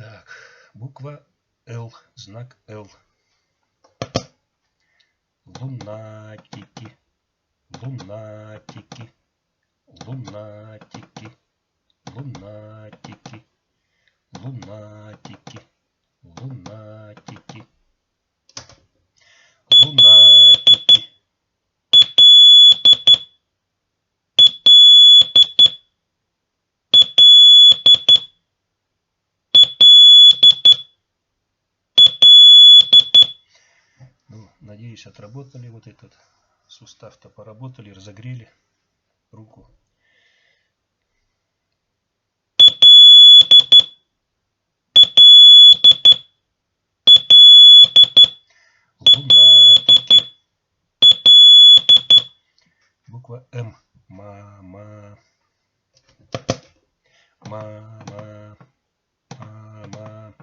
Так, буква Л, знак Л. Лунатики, лунатики, лунатики, лунатики, лунатики, лунатики, лунатики. Ну, надеюсь, отработали вот этот сустав-то, поработали, разогрели руку. Лунатики. Буква М. Мама. Мама. Мама.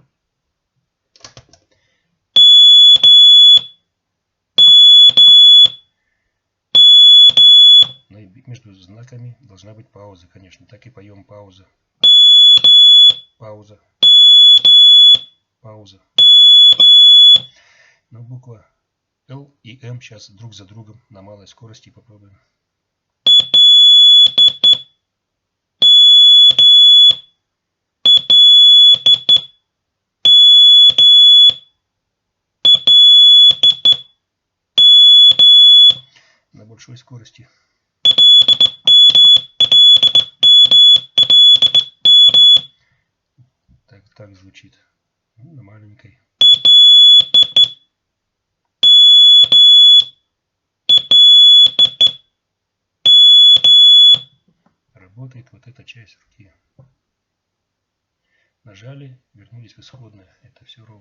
Ну и между знаками должна быть пауза, конечно. Так и поем пауза. Пауза. Пауза. Но буква Л и М сейчас друг за другом на малой скорости попробуем. На большой скорости. Так звучит. Ну, на маленькой. Работает вот эта часть руки. Нажали, вернулись в исходное. Это все ровно.